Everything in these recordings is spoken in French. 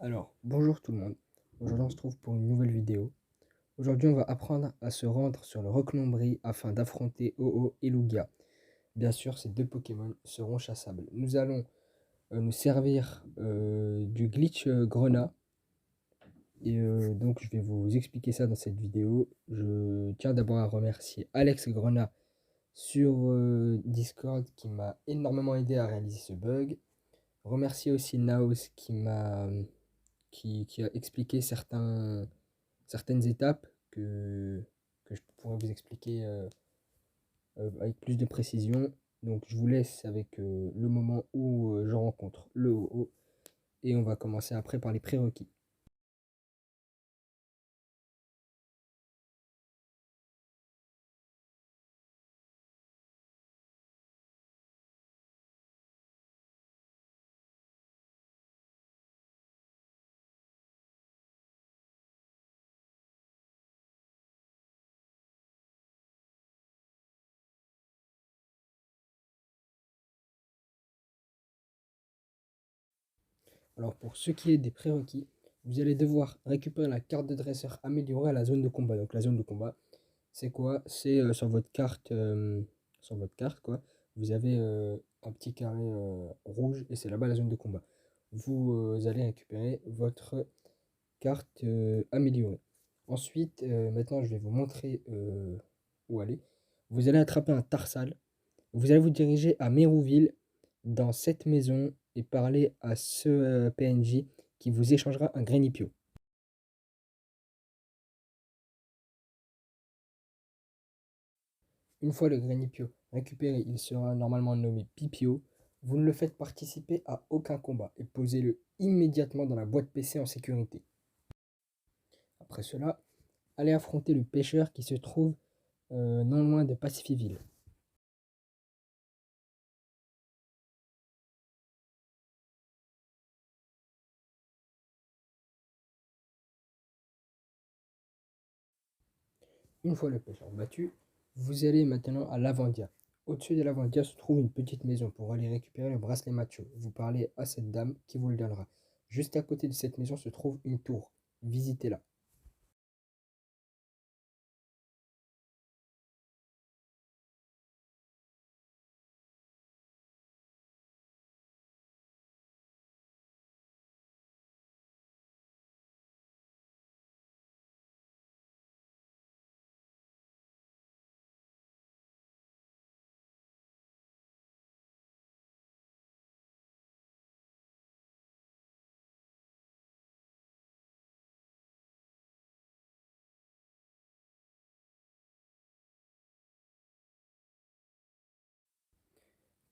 Alors, bonjour tout le monde. Aujourd'hui, on se trouve pour une nouvelle vidéo. Aujourd'hui, on va apprendre à se rendre sur le Roc Lombri afin d'affronter Ho-Oh et Lugia. Bien sûr, ces deux Pokémon seront chassables. Nous allons nous servir du glitch Grenat. Et donc, je vais vous expliquer ça dans cette vidéo. Je tiens d'abord à remercier Alex Grenat sur Discord qui m'a énormément aidé à réaliser ce bug. Remercier aussi Naos qui a expliqué certaines étapes que je pourrais vous expliquer avec plus de précision. Donc je vous laisse avec le moment où je rencontre le Ho-Oh et on va commencer après par les prérequis. Alors pour ce qui est des prérequis, vous allez devoir récupérer la carte de dresseur améliorée à la zone de combat. Donc la zone de combat, c'est quoi? C'est sur votre carte quoi. Vous avez un petit carré rouge et c'est là-bas la zone de combat. Vous allez récupérer votre carte améliorée. Ensuite, maintenant je vais vous montrer où aller. Vous allez attraper un Tarsal. Vous allez vous diriger à Mérouville dans cette maison et parler à ce PNJ qui vous échangera un Grenipio. Une fois le Grenipio récupéré, il sera normalement nommé Pipio. Vous ne le faites participer à aucun combat et posez-le immédiatement dans la boîte PC en sécurité. Après cela, allez affronter le pêcheur qui se trouve non loin de Pacifiville. Une fois le pêcheur battu, vous allez maintenant à l'Avandia. Au-dessus de l'Avandia se trouve une petite maison pour aller récupérer le bracelet macho. Vous parlez à cette dame qui vous le donnera. Juste à côté de cette maison se trouve une tour. Visitez-la.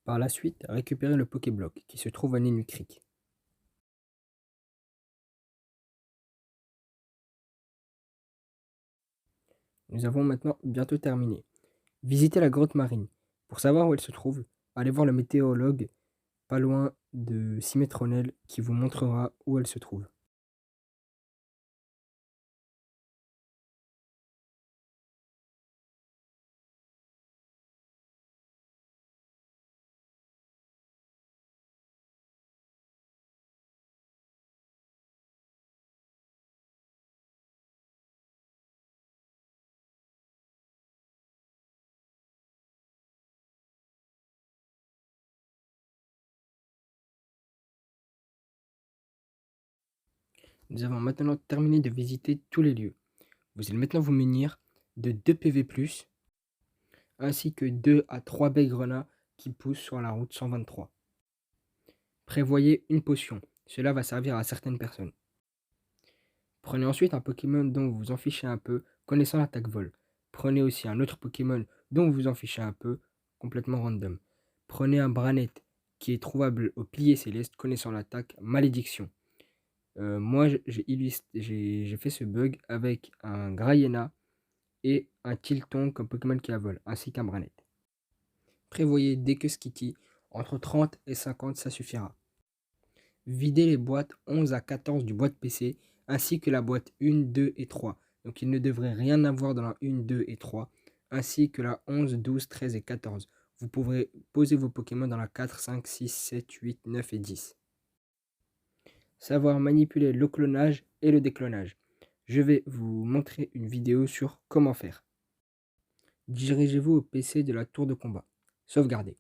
Par la suite, récupérez le Pokéblock qui se trouve à Nenu Creek. Nous avons maintenant bientôt terminé. Visitez la grotte marine. Pour savoir où elle se trouve, allez voir le météorologue pas loin de Cimetronel qui vous montrera où elle se trouve. Nous avons maintenant terminé de visiter tous les lieux. Vous allez maintenant vous munir de 2 PV+, ainsi que 2 à 3 baies grenats qui poussent sur la route 123. Prévoyez une potion, cela va servir à certaines personnes. Prenez ensuite un Pokémon dont vous vous en fichez un peu, connaissant l'attaque vol. Prenez aussi un autre Pokémon dont vous vous en fichez un peu, complètement random. Prenez un Branette qui est trouvable au pilier céleste, connaissant l'attaque malédiction. Moi, j'ai fait ce bug avec un Grayena et un Tilton comme Pokémon qui a vol, ainsi qu'un Branette. Prévoyez dès que Skitty, entre 30 et 50, ça suffira. Videz les boîtes 11 à 14 du boîte PC, ainsi que la boîte 1, 2 et 3. Donc il ne devrait rien avoir dans la 1, 2 et 3, ainsi que la 11, 12, 13 et 14. Vous pourrez poser vos Pokémon dans la 4, 5, 6, 7, 8, 9 et 10. savoir manipuler le clonage et le déclonage. Je vais vous montrer une vidéo sur comment faire. Dirigez-vous au PC de la tour de combat. Sauvegardez.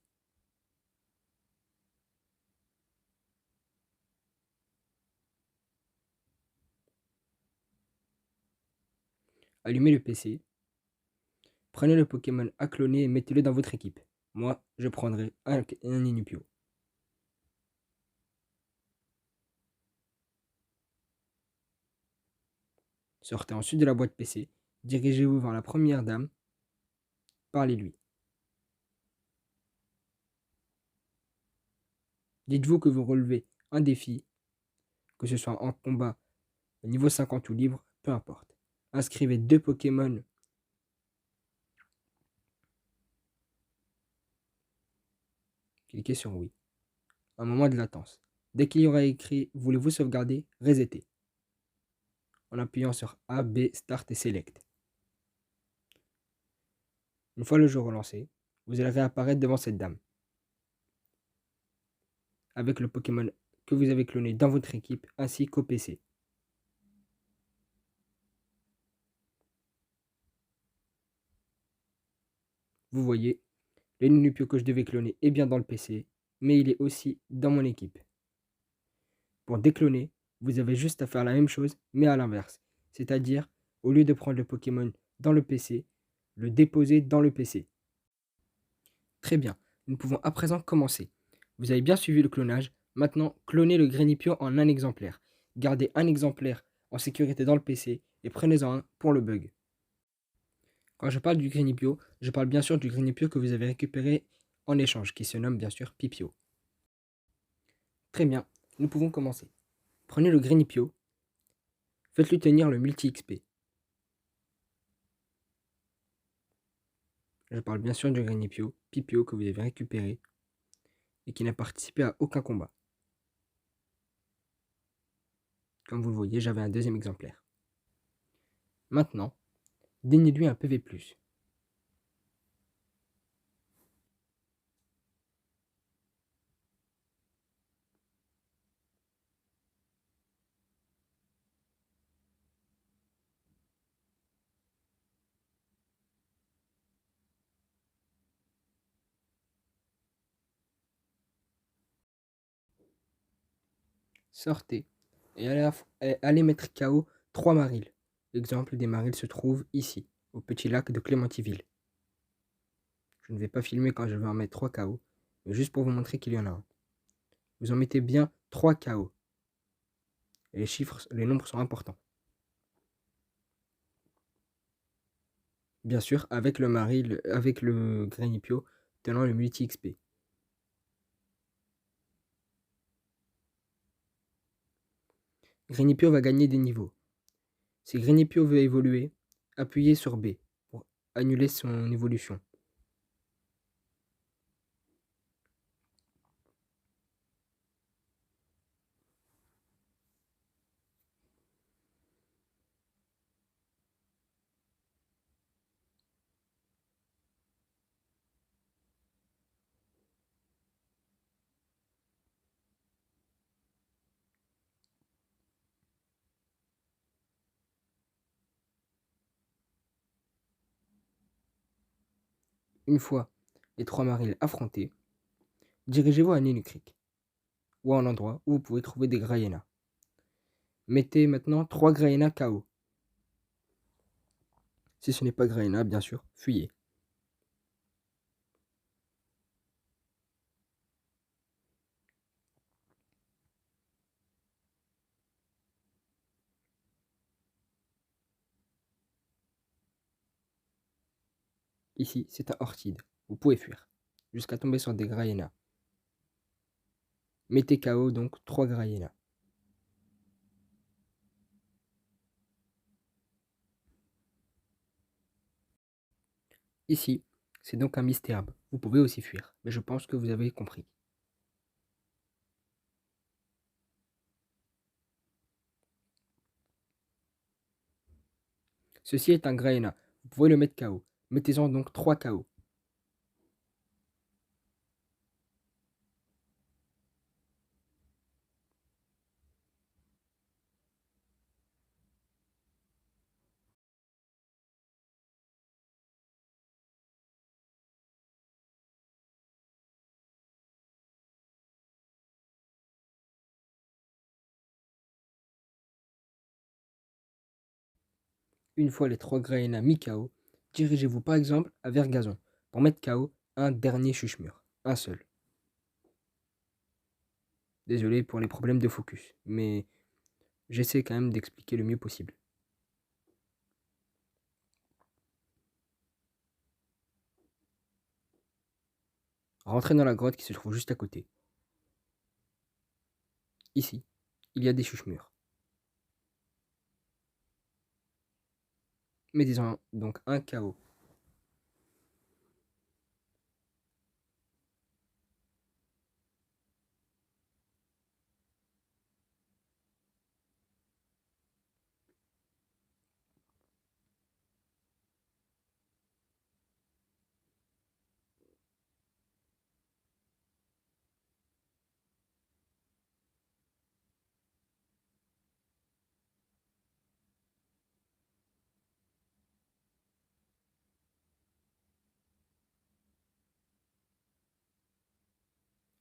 Allumez le PC. Prenez le Pokémon à cloner et mettez-le dans votre équipe. Moi, je prendrai un Inupio. Sortez ensuite de la boîte PC. Dirigez-vous vers la première dame. Parlez-lui. Dites-vous que vous relevez un défi, que ce soit en combat, niveau 50 ou libre, peu importe. Inscrivez 2 Pokémon. Cliquez sur oui. Un moment de latence. Dès qu'il y aura écrit voulez-vous sauvegarder, resettez. En appuyant sur A, B, Start et Select. Une fois le jeu relancé, vous allez réapparaître devant cette dame. Avec le Pokémon que vous avez cloné dans votre équipe ainsi qu'au PC. Vous voyez, l'Inupio que je devais cloner est bien dans le PC, mais il est aussi dans mon équipe. Pour décloner, vous avez juste à faire la même chose, mais à l'inverse. C'est-à-dire, au lieu de prendre le Pokémon dans le PC, le déposer dans le PC. Très bien, nous pouvons à présent commencer. Vous avez bien suivi le clonage, maintenant clonez le Greninpio en un exemplaire. Gardez un exemplaire en sécurité dans le PC et prenez-en un pour le bug. Quand je parle du Greninpio, je parle bien sûr du Greninpio que vous avez récupéré en échange, qui se nomme bien sûr Pipio. Très bien, nous pouvons commencer. Prenez le Greninpio, faites-lui tenir le multi-XP. Je parle bien sûr du Greninpio, Pipio que vous avez récupéré et qui n'a participé à aucun combat. Comme vous le voyez, j'avais un deuxième exemplaire. Maintenant, donnez-lui un PV+. Sortez et allez mettre KO 3 Marill. L'exemple des Marill se trouve ici, au petit lac de Clémentiville. Je ne vais pas filmer quand je vais en mettre 3 KO, mais juste pour vous montrer qu'il y en a un. Vous en mettez bien 3 KO. Et les nombres sont importants. Bien sûr, avec le Marill, avec le Greninpio tenant le multi-XP. Greninpio va gagner des niveaux. Si Greninpio veut évoluer, appuyez sur B pour annuler son évolution. Une fois les 3 Marill affrontés, dirigez-vous à Nenukrik, ou à un endroit où vous pouvez trouver des Graiena. Mettez maintenant 3 Graiena KO. Si ce n'est pas Graiena, bien sûr, fuyez. Ici, c'est un Orchid. Vous pouvez fuir, jusqu'à tomber sur des Graiena. Mettez KO donc 3 Graiena. Ici, c'est donc un Mystherbe. Vous pouvez aussi fuir, mais je pense que vous avez compris. Ceci est un Graiena. Vous pouvez le mettre KO. Mettez-en donc 3 KO. Une fois les 3 Graina mis KO, dirigez-vous par exemple à Vergazon pour mettre KO un dernier Chuchemur, un seul. Désolé pour les problèmes de focus, mais j'essaie quand même d'expliquer le mieux possible. Rentrez dans la grotte qui se trouve juste à côté. Ici, il y a des Chuchemurs. Mettez-en donc un KO.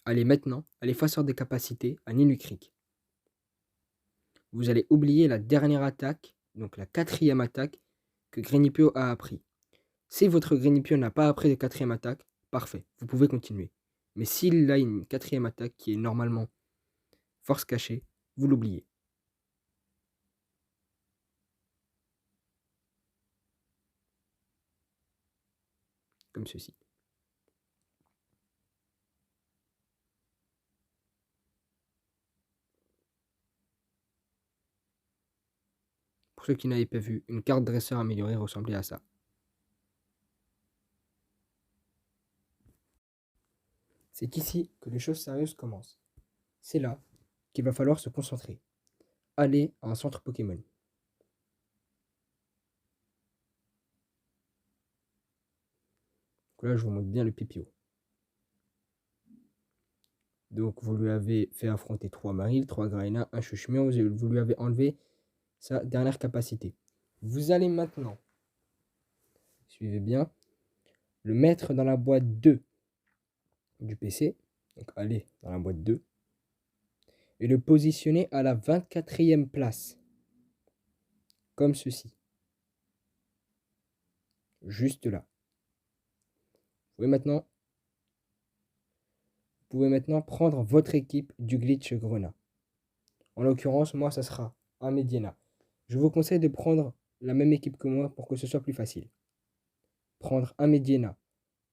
Allez maintenant à l'effaceur des capacités à Ninukrik. Vous allez oublier la dernière attaque, donc la 4e attaque que Grenipio a appris. Si votre Grenipio n'a pas appris de 4e attaque, parfait, vous pouvez continuer. Mais s'il a une 4e attaque qui est normalement force cachée, vous l'oubliez. Comme ceci. Pour ceux qui n'avaient pas vu, une carte dresseur améliorée ressemblait à ça. C'est ici que les choses sérieuses commencent. C'est là qu'il va falloir se concentrer. Allez à un centre Pokémon. Donc là, je vous montre bien le Pipio. Donc, vous lui avez fait affronter 3 Maril, 3 Graina, un Chuchemur, vous lui avez enlevé sa dernière capacité. Vous allez maintenant, suivez bien, le mettre dans la boîte 2 du PC. Donc, allez dans la boîte 2. Et le positionner à la 24e place. Comme ceci. Juste là. Vous pouvez maintenant prendre votre équipe du glitch Grenat. En l'occurrence, moi, ça sera un Mediana. Je vous conseille de prendre la même équipe que moi pour que ce soit plus facile. Prendre un Mediana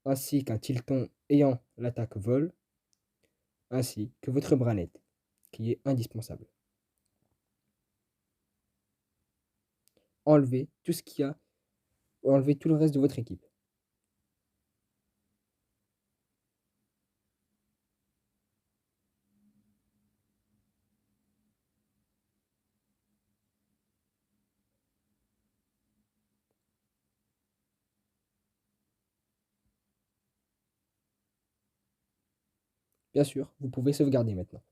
ainsi qu'un Tilton ayant l'attaque vol, ainsi que votre Branette, qui est indispensable. Enlevez tout ce qu'il y a, enlevez tout le reste de votre équipe. Bien sûr, vous pouvez sauvegarder maintenant.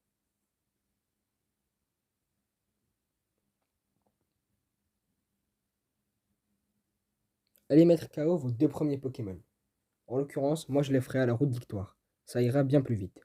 Allez mettre KO vos 2 premiers Pokémon. En l'occurrence, moi je les ferai à la route victoire. Ça ira bien plus vite.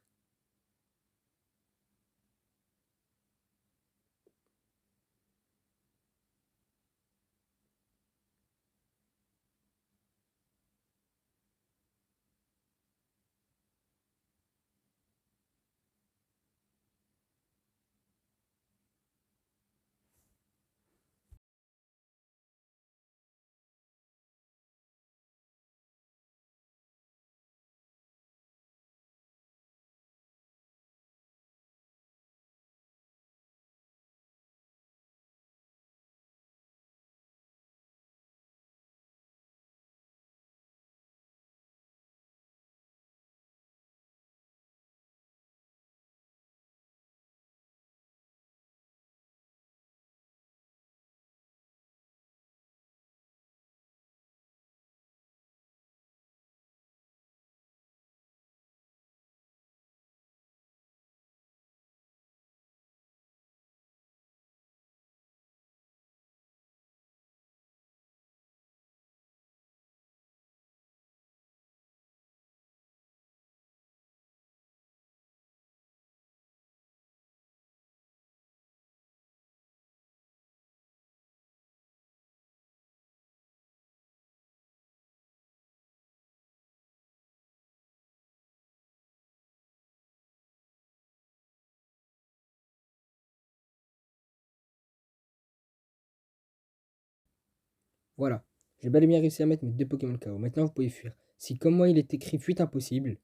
Voilà, j'ai bel et bien réussi à mettre mes 2 Pokémon KO. Maintenant, vous pouvez fuir. Si, comme moi, il est écrit fuite impossible,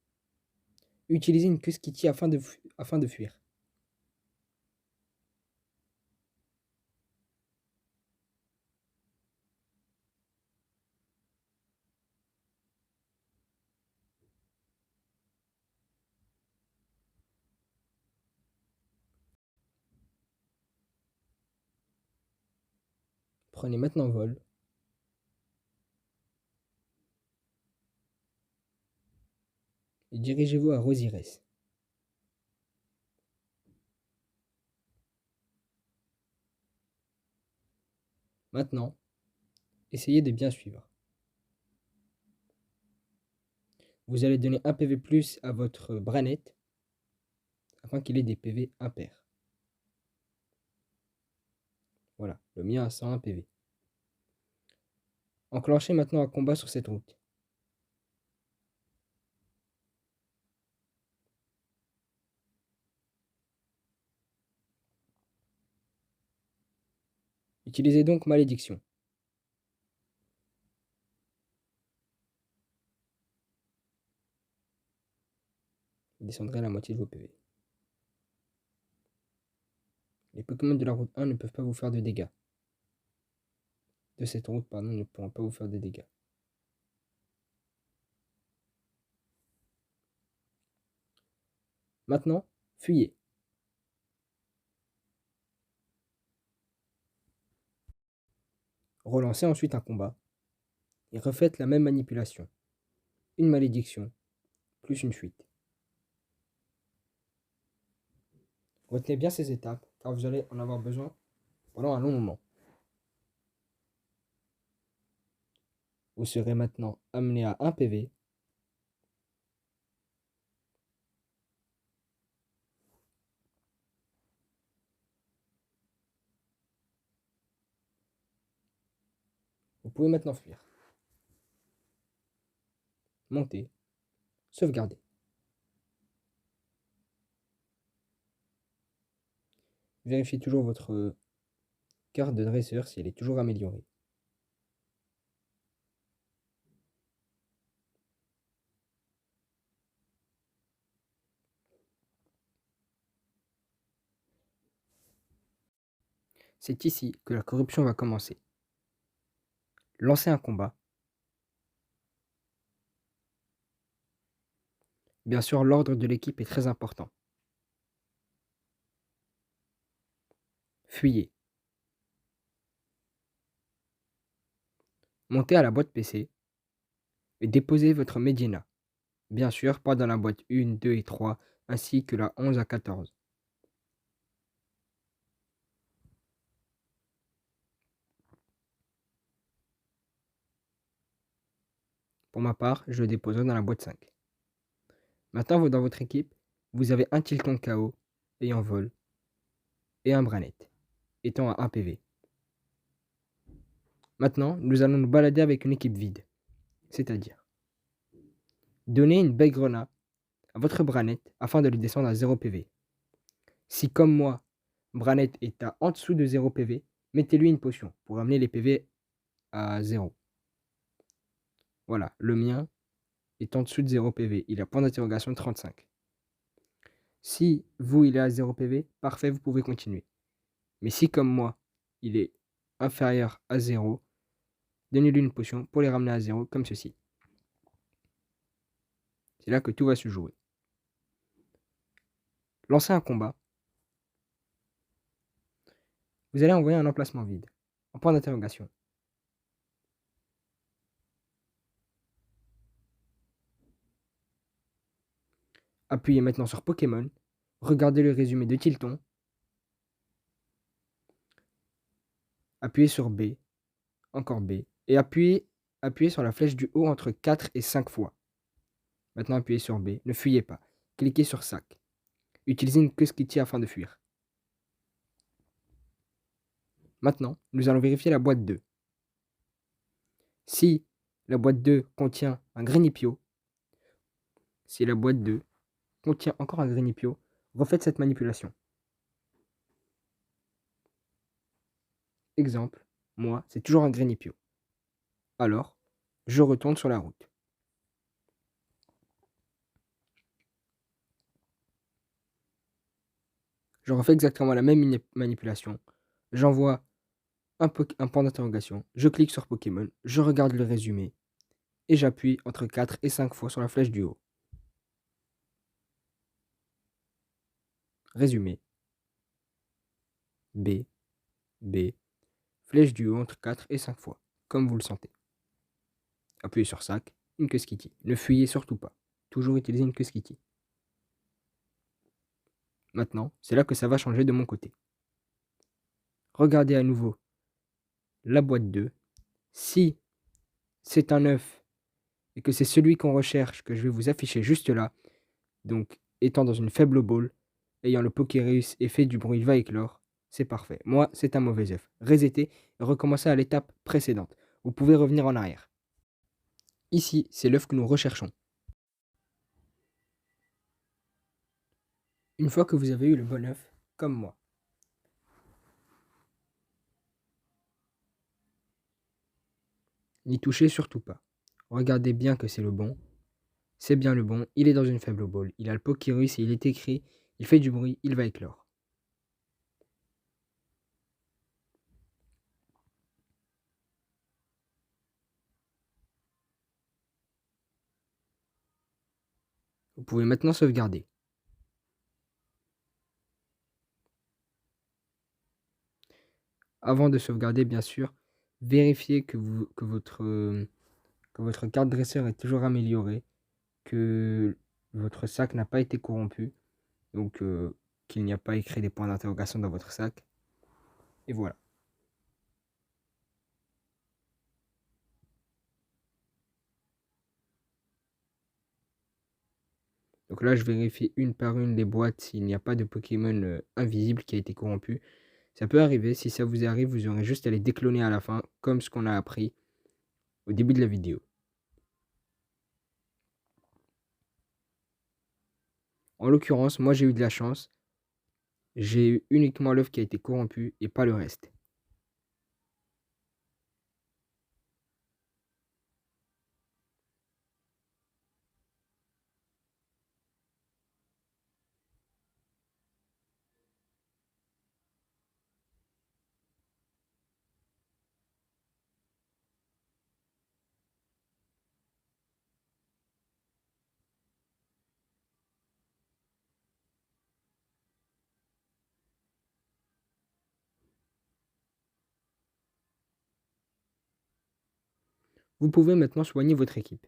utilisez une queue Skitty afin de fuir. Prenez maintenant vol et dirigez-vous à Rosirès. Maintenant, essayez de bien suivre. Vous allez donner un PV plus à votre Branette afin qu'il ait des PV impairs. Voilà, le mien a 101 PV. Enclenchez maintenant un combat sur cette route. Utilisez donc Malédiction. Vous descendrez la moitié de vos PV. Les Pokémon de la route 1 ne peuvent pas vous faire de dégâts. De cette route, pardon, ne pourront pas vous faire de dégâts. Maintenant, fuyez. Relancez ensuite un combat et refaites la même manipulation. Une malédiction, plus une fuite. Retenez bien ces étapes, car vous allez en avoir besoin pendant un long moment. Vous serez maintenant amené à 1 PV. Vous pouvez maintenant fuir. Monter. Sauvegarder. Vérifiez toujours votre carte de dresseur si elle est toujours améliorée. C'est ici que la corruption va commencer. Lancez un combat. Bien sûr, l'ordre de l'équipe est très important. Fuyez. Montez à la boîte PC et déposez votre Medina. Bien sûr, pas dans la boîte 1, 2 et 3, ainsi que la 11 à 14. Pour ma part, je le déposerai dans la boîte 5. Maintenant, dans votre équipe, vous avez un Tilton KO ayant vol et un Branette étant à 1 PV. Maintenant, nous allons nous balader avec une équipe vide, c'est-à-dire donner une belle grenade à votre Branette afin de le descendre à 0 PV. Si, comme moi, Branette est en dessous de 0 PV, mettez-lui une potion pour amener les PV à 0. Voilà, le mien est en dessous de 0 PV. Il a point d'interrogation 35. Si vous, il est à 0 PV, parfait, vous pouvez continuer. Mais si, comme moi, il est inférieur à 0, donnez-lui une potion pour les ramener à 0, comme ceci. C'est là que tout va se jouer. Lancez un combat. Vous allez envoyer un emplacement vide, en point d'interrogation. Appuyez maintenant sur Pokémon. Regardez le résumé de Tilton. Appuyez sur B, encore B, et appuyez sur la flèche du haut entre 4 et 5 fois. Maintenant appuyez sur B, ne fuyez pas. Cliquez sur sac. Utilisez une queue Skitty afin de fuir. Maintenant, nous allons vérifier la boîte 2. Si la boîte 2 contient un Greninpio, si la boîte 2 contient encore un Greninpio, refaites cette manipulation. Exemple, moi, c'est toujours un Greninpio. Alors, je retourne sur la route. Je refais exactement la même manipulation. J'envoie un point d'interrogation, je clique sur Pokémon, je regarde le résumé et j'appuie entre 4 et 5 fois sur la flèche du haut. Résumé. B, B, flèche du haut entre 4 et 5 fois, comme vous le sentez. Appuyez sur sac, une queue Skitty. Ne fuyez surtout pas. Toujours utiliser une queue Skitty. Maintenant, c'est là que ça va changer de mon côté. Regardez à nouveau la boîte 2. Si c'est un œuf et que c'est celui qu'on recherche que je vais vous afficher juste là, donc étant dans une faible boule, ayant le Pokérus et fait du bruit il va éclore, c'est parfait. Moi, c'est un mauvais œuf. Resettez et recommencez à l'étape précédente. Vous pouvez revenir en arrière. Ici, c'est l'œuf que nous recherchons. Une fois que vous avez eu le bon œuf, comme moi, n'y touchez surtout pas. Regardez bien que c'est le bon. C'est bien le bon. Il est dans une faible boule. Il a le Pokérus et il est écrit. Il fait du bruit. Il va éclore. Vous pouvez maintenant sauvegarder. Avant de sauvegarder, bien sûr, vérifiez que votre carte dresseur est toujours améliorée, que votre sac n'a pas été corrompu, donc qu'il n'y a pas écrit des points d'interrogation dans votre sac. Et voilà. Donc là, je vérifie une par une les boîtes s'il n'y a pas de Pokémon invisible qui a été corrompu. Ça peut arriver, si ça vous arrive, vous aurez juste à les décloner à la fin, comme ce qu'on a appris au début de la vidéo. En l'occurrence, moi j'ai eu de la chance. J'ai eu uniquement l'œuf qui a été corrompu et pas le reste. Vous pouvez maintenant soigner votre équipe.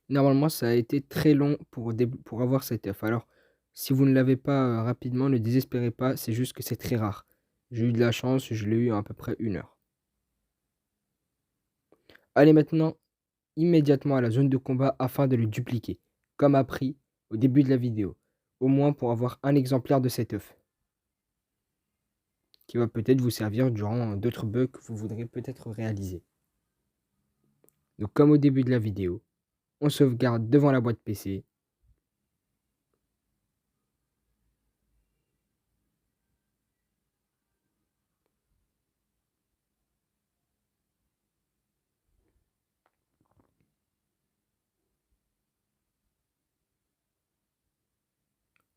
Normalement, ça a été très long pour avoir cet œuf. Alors, si vous ne l'avez pas rapidement, ne désespérez pas, c'est juste que c'est très rare. J'ai eu de la chance, je l'ai eu en à peu près 1 heure. Allez maintenant immédiatement à la zone de combat afin de le dupliquer, comme appris au début de la vidéo, au moins pour avoir un exemplaire de cet œuf, qui va peut-être vous servir durant d'autres bugs que vous voudrez peut-être réaliser. Donc comme au début de la vidéo, on sauvegarde devant la boîte PC.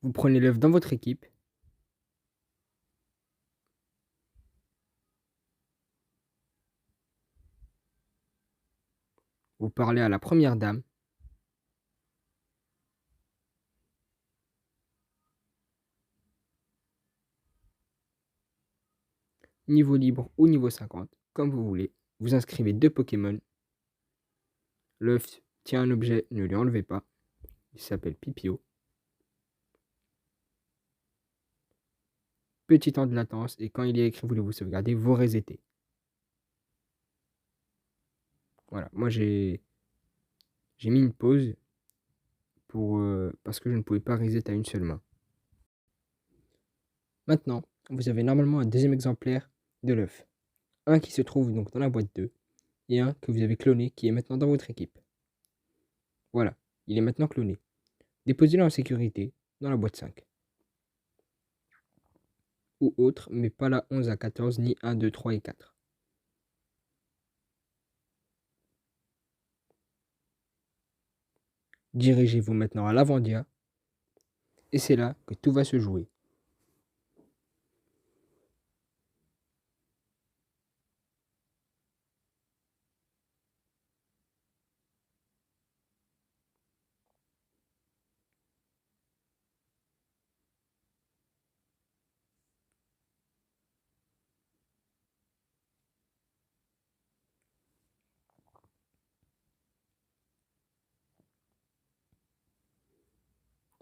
Vous prenez l'œuf dans votre équipe. Vous parlez à la première dame. Niveau libre ou niveau 50, comme vous voulez. Vous inscrivez 2 Pokémon. L'œuf tient un objet, ne lui enlevez pas. Il s'appelle Pipio. Petit temps de latence et quand il est écrit voulez-vous sauvegarder, vous resettez. Voilà, moi j'ai mis une pause parce que je ne pouvais pas reset à une seule main. Maintenant, vous avez normalement un deuxième exemplaire de l'œuf. Un qui se trouve donc dans la boîte 2 et un que vous avez cloné qui est maintenant dans votre équipe. Voilà, il est maintenant cloné. Déposez-le en sécurité dans la boîte 5. Ou autre, mais pas la 11 à 14 ni 1, 2, 3 et 4. Dirigez-vous maintenant à l'Avandia et c'est là que tout va se jouer.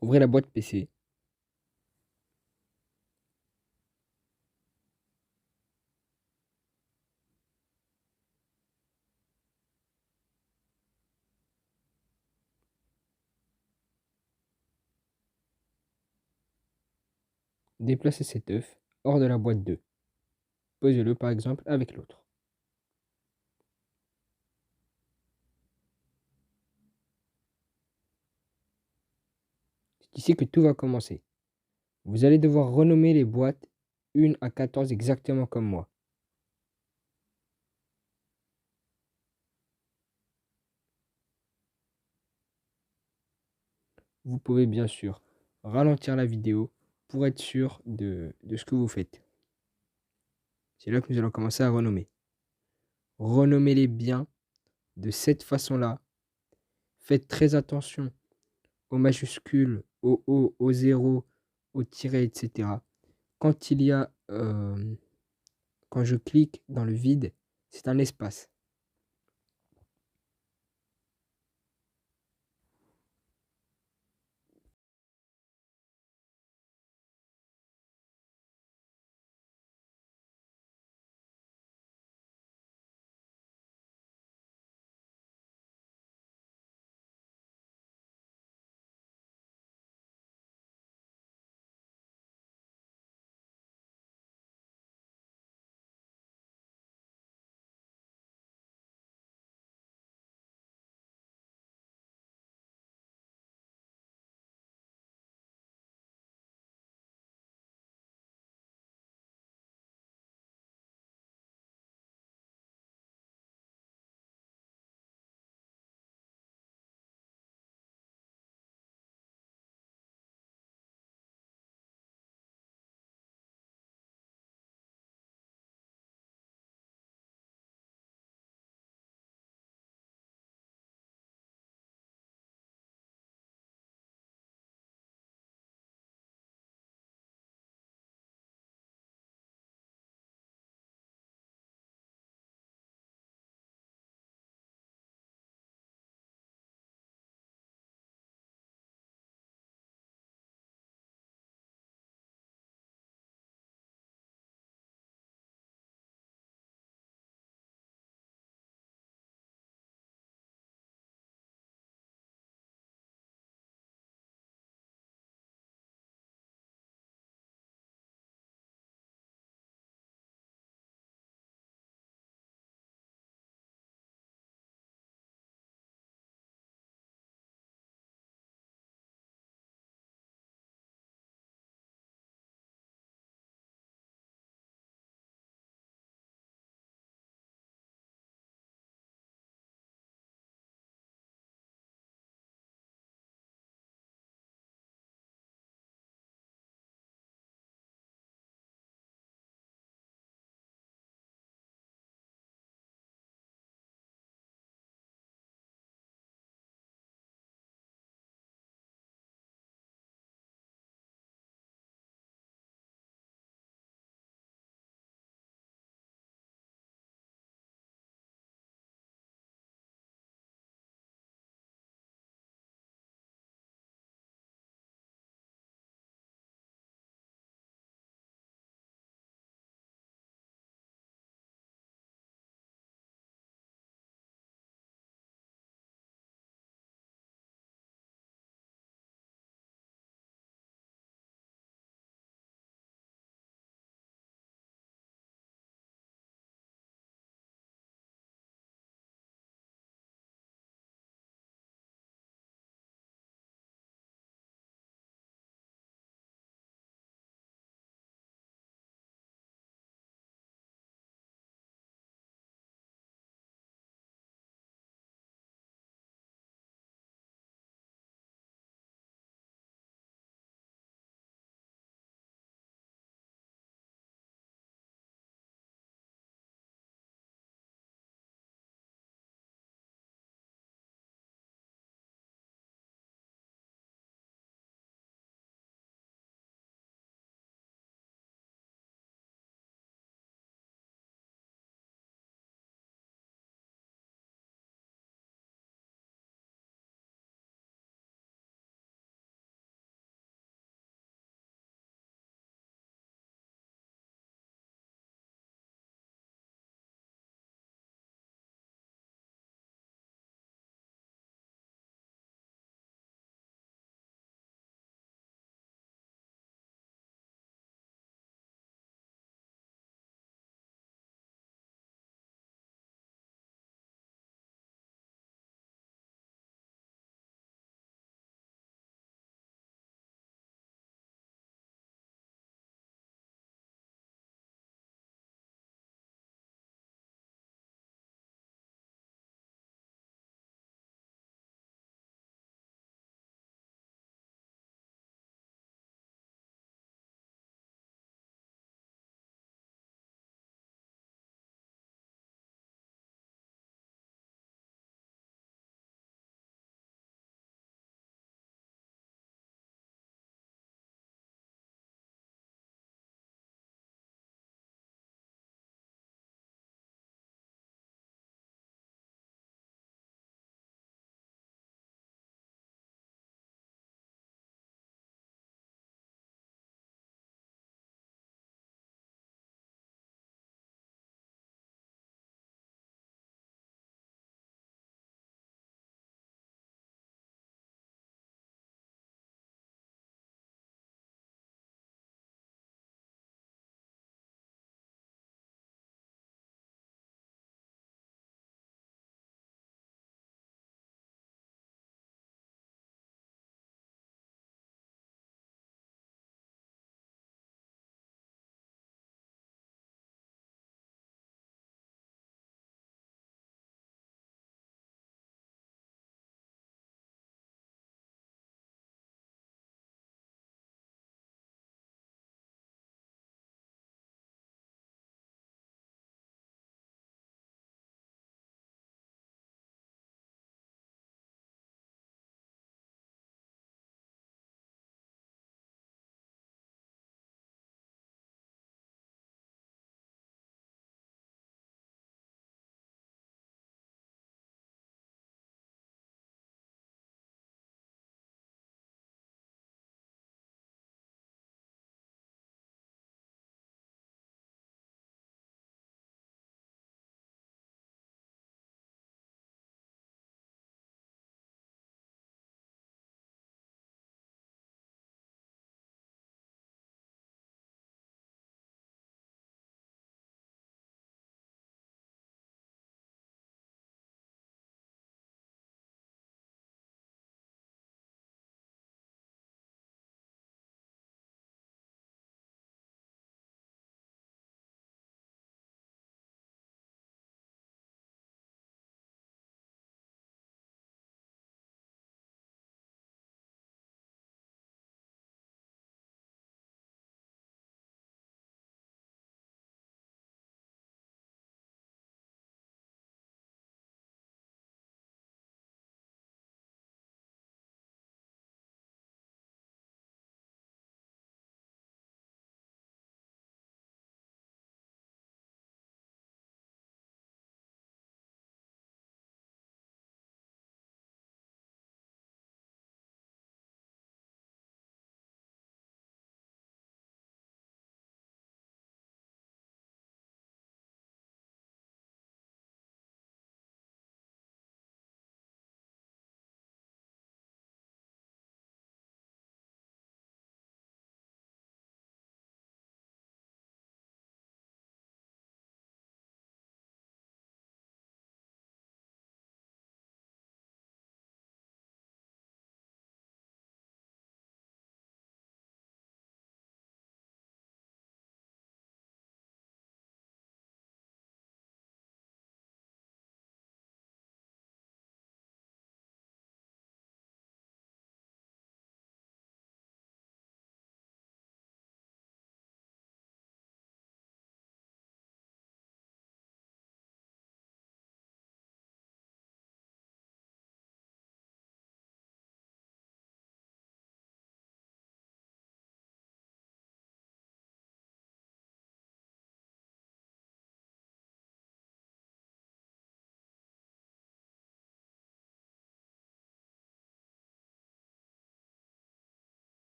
Ouvrez la boîte PC. Déplacez cet œuf hors de la boîte 2. Posez-le par exemple avec l'autre. C'est ici que tout va commencer. Vous allez devoir renommer les boîtes 1 à 14 exactement comme moi. Vous pouvez bien sûr ralentir la vidéo pour être sûr de ce que vous faites. C'est là que nous allons commencer à renommer. Renommez-les bien de cette façon-là. Faites très attention aux majuscules, aux O, aux zéros, aux tirets, etc. Quand il y a, quand je clique dans le vide, c'est un espace.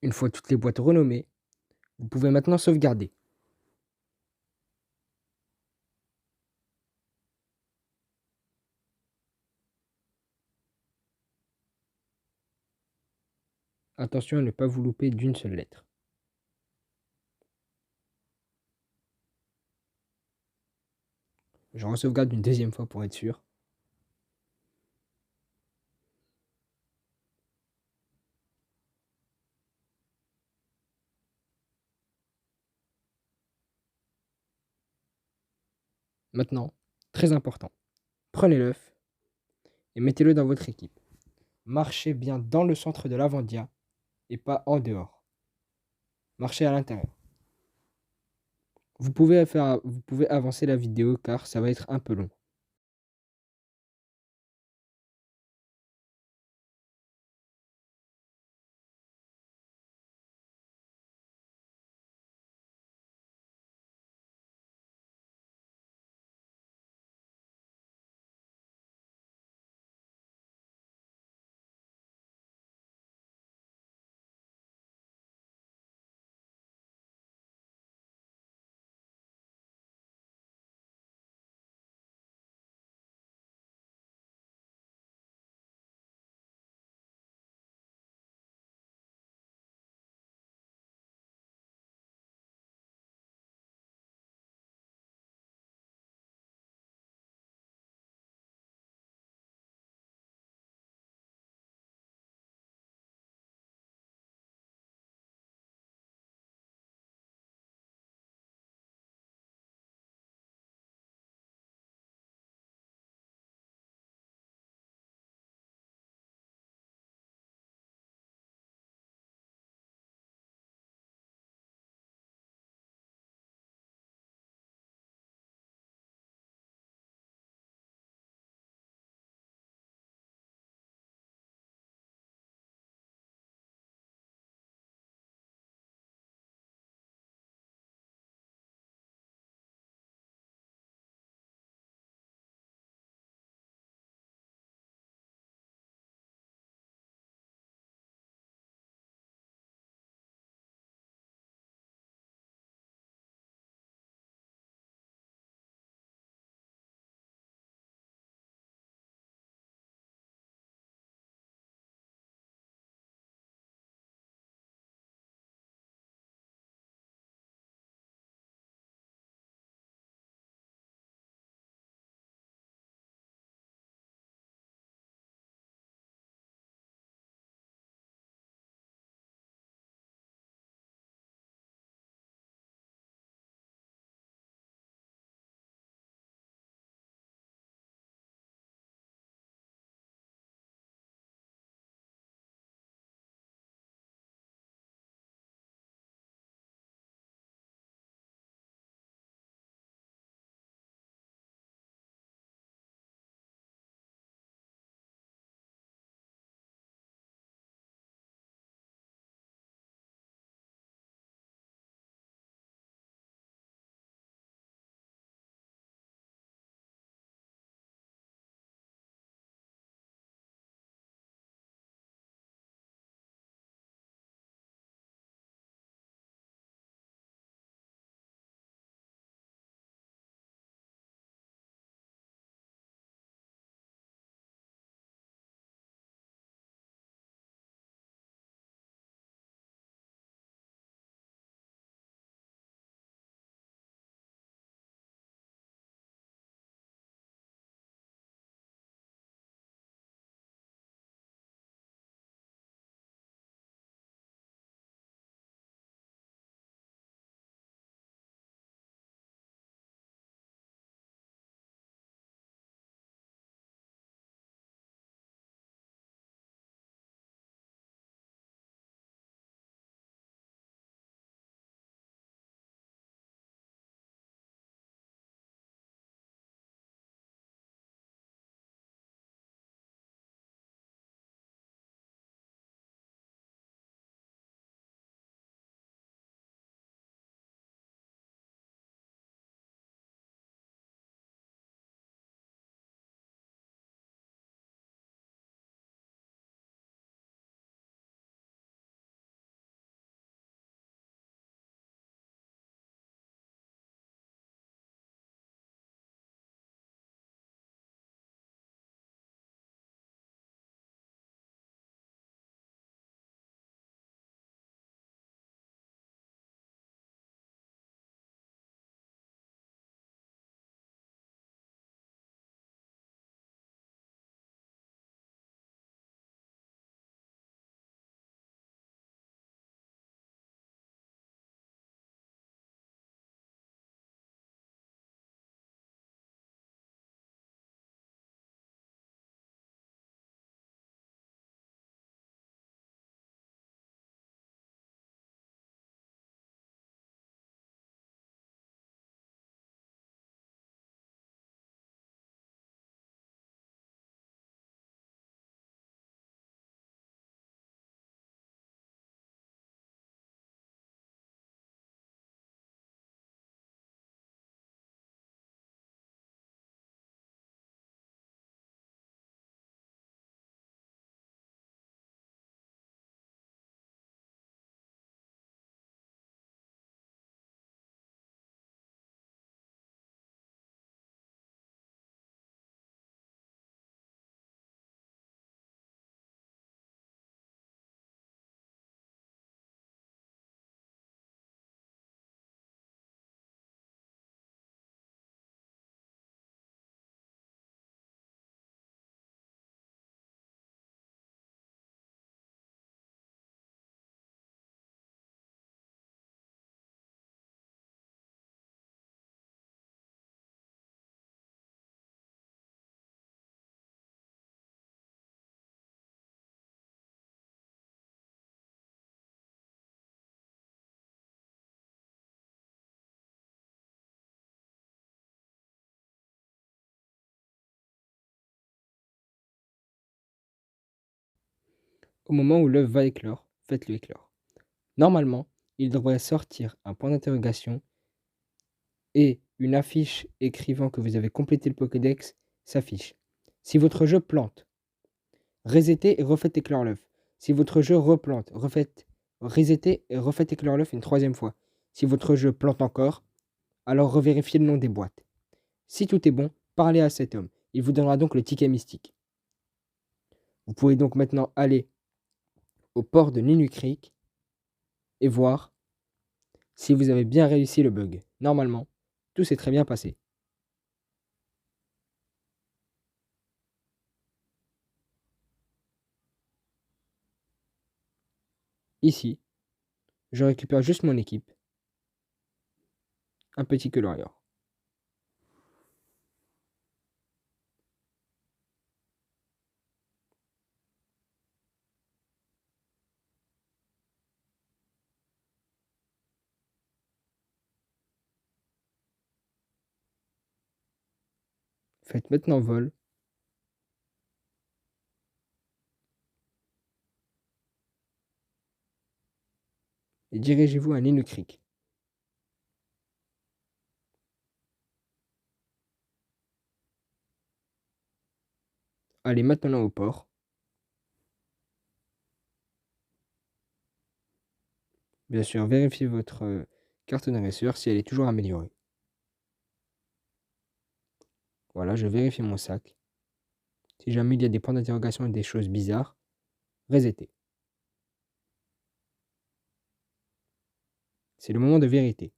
Une fois toutes les boîtes renommées, vous pouvez maintenant sauvegarder. Attention à ne pas vous louper d'une seule lettre. Je re-sauvegarde une deuxième fois pour être sûr. Maintenant, très important, prenez l'œuf et mettez-le dans votre équipe. Marchez bien dans le centre de l'Avandia et pas en dehors. Marchez à l'intérieur. Vous pouvez avancer la vidéo car ça va être un peu long. Au moment où l'œuf va éclore, faites-le éclore. Normalement, il devrait sortir un point d'interrogation et une affiche écrivant que vous avez complété le Pokédex s'affiche. Si votre jeu plante, resettez et refaites éclore l'œuf. Si votre jeu replante, resettez et refaites éclore l'œuf une troisième fois. Si votre jeu plante encore, alors revérifiez le nom des boîtes. Si tout est bon, parlez à cet homme. Il vous donnera donc le ticket mystique. Vous pouvez donc maintenant aller au port de Ninu Creek et voir si vous avez bien réussi le bug. Normalement, tout s'est très bien passé. Ici, je récupère juste mon équipe. Un petit colorior. Faites maintenant vol. Et dirigez-vous à Ninu Creek. Allez maintenant au port. Bien sûr, vérifiez votre carte d'adresseur si elle est toujours améliorée. Voilà, je vérifie mon sac. Si jamais il y a des points d'interrogation et des choses bizarres, resettez. C'est le moment de vérité.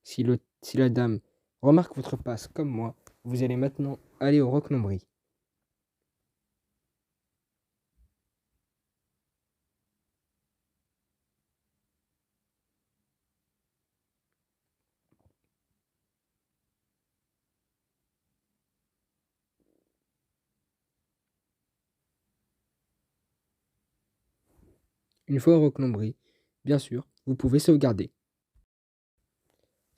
Si la dame remarque votre passe comme moi, vous allez maintenant aller au Roc-Nombri. Une fois au Roc-Nombri, bien sûr, vous pouvez sauvegarder.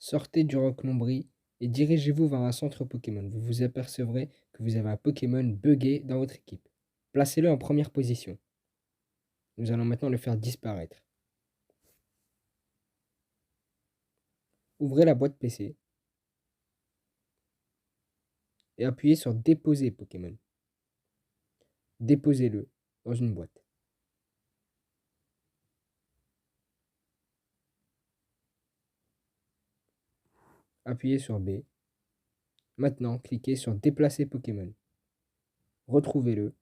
Sortez du Roc-Nombri et dirigez-vous vers un centre Pokémon. Vous vous apercevrez que vous avez un Pokémon buggé dans votre équipe. Placez-le en première position. Nous allons maintenant le faire disparaître. Ouvrez la boîte PC et appuyez sur Déposer Pokémon. Déposez-le dans une boîte. Appuyez sur B. Maintenant, cliquez sur Déplacer Pokémon. Retrouvez-le.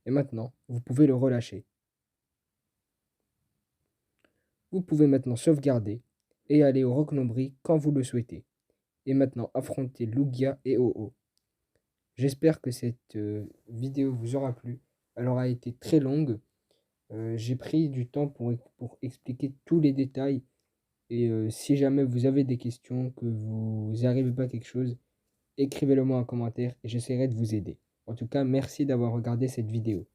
Et maintenant, vous pouvez le relâcher. Vous pouvez maintenant sauvegarder et aller au Roc-Nombri quand vous le souhaitez. Et maintenant, affronter Lugia et Ho-Oh. J'espère que cette vidéo vous aura plu. Elle aura été très longue. J'ai pris du temps pour expliquer tous les détails. Et si jamais vous avez des questions, que vous n'arrivez pas à quelque chose, écrivez-le moi en commentaire et j'essaierai de vous aider. En tout cas, merci d'avoir regardé cette vidéo.